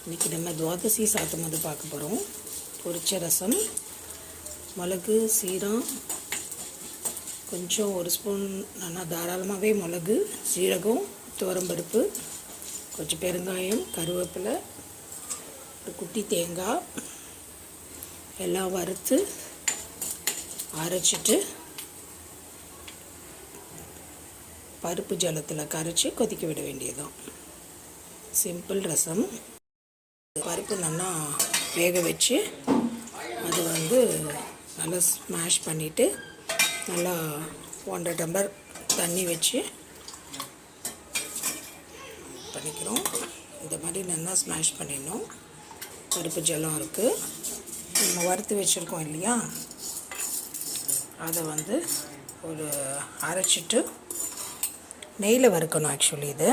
இன்றைக்கி நம்ம துவாதசி சாப்பிடும்போது பார்க்க போகிறோம். பொரிச்ச ரசம், மிளகு, சீரகம், கொஞ்சம் ஒரு ஸ்பூன் நல்லா தாராளமாகவே மிளகு, சீரகம், துவரம்பருப்பு, கொஞ்சம் பெருங்காயம், கருவேப்பிலை, ஒரு குட்டி தேங்காய் எல்லாம் வறுத்து அரைச்சிட்டு பருப்பு ஜலத்தில் கரைச்சி கொதிக்க விட வேண்டியதுதான். சிம்பிள் ரசம். பருப்பு நல்லா வேக வச்சு அது நல்லா ஸ்மாஷ் பண்ணிவிட்டு நல்லா 1.5 டம்ளர் தண்ணி வச்சு பண்ணிக்கிறோம். இந்த மாதிரி நல்லா ஸ்மாஷ் பண்ணிடணும். பருப்பு ஜலம் இருக்குது, நம்ம வறுத்து வச்சுருக்கோம் இல்லையா, அதை ஒரு அரைச்சிட்டு நெய்யில் வறுக்கணும். ஆக்சுவலி இது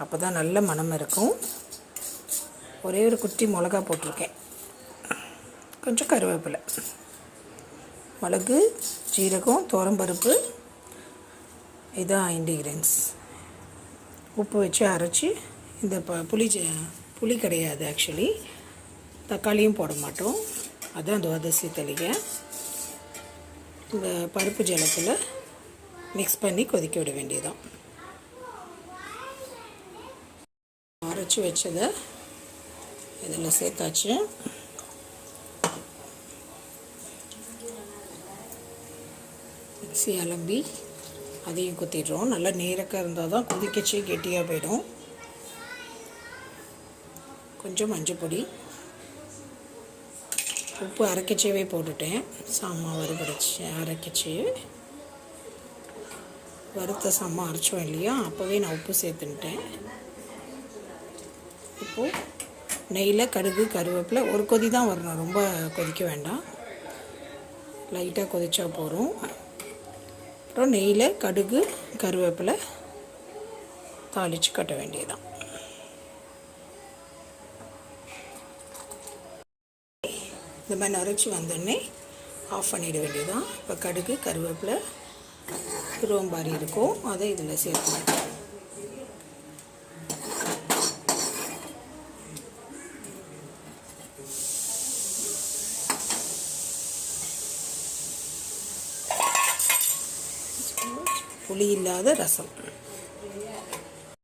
அப்போ தான் நல்ல மணம் இருக்கும். ஒரே ஒரு குட்டி மிளகா போட்டிருக்கேன், கொஞ்சம் கருவேப்பிலை, மிளகு, ஜீரகம், துவரம்பருப்பு, இதான் இன்க்ரீடியன்ஸ். உப்பு வச்சு அரைச்சி இந்த புளி கிடையாது, ஆக்சுவலி தக்காளியும் போட மாட்டோம். அதுதான் துவாதசி தளிகை. இந்த பருப்பு ஜலத்தில் மிக்ஸ் பண்ணி கொதிக்க விட வேண்டியதான். அரைச்சி வச்சதை இதில் சேர்த்தாச்சு. மிக்ஸி அலம்பி அதையும் குத்திடுறோம். நல்லா நேரக்காக இருந்தால் தான் கொதிக்கச்சு கெட்டியாக போயிடும். கொஞ்சம் மஞ்சள் பொடி, உப்பு அரைக்கச்சவே போட்டுட்டேன். சாம்பார் வறுபடிச்சு அரைக்கச்சு வறுத்த சாம்பார் அரைச்சோம் இல்லையா, அப்போவே நான் உப்பு சேர்த்துன்ட்டேன். இப்போது நெய்யில் கடுகு, கருவேப்பிலை, ஒரு கொதி தான் வரணும், ரொம்ப கொதிக்க வேண்டாம், லைட்டாக கொதிச்சா போகிறோம். அப்புறம் நெய்யில் கடுகு, கருவேப்பிலை தாளித்து கட்ட வேண்டியதுதான். இந்த மாதிரி நரைச்சி வந்தோடனே ஆஃப் பண்ணிட வேண்டியதுதான். இப்போ கடுகு, கருவேப்பிலை, ரோம்பாரி இருக்கும், அதை இதில் சேர்க்கணும். புளி இல்லாத ரசம்.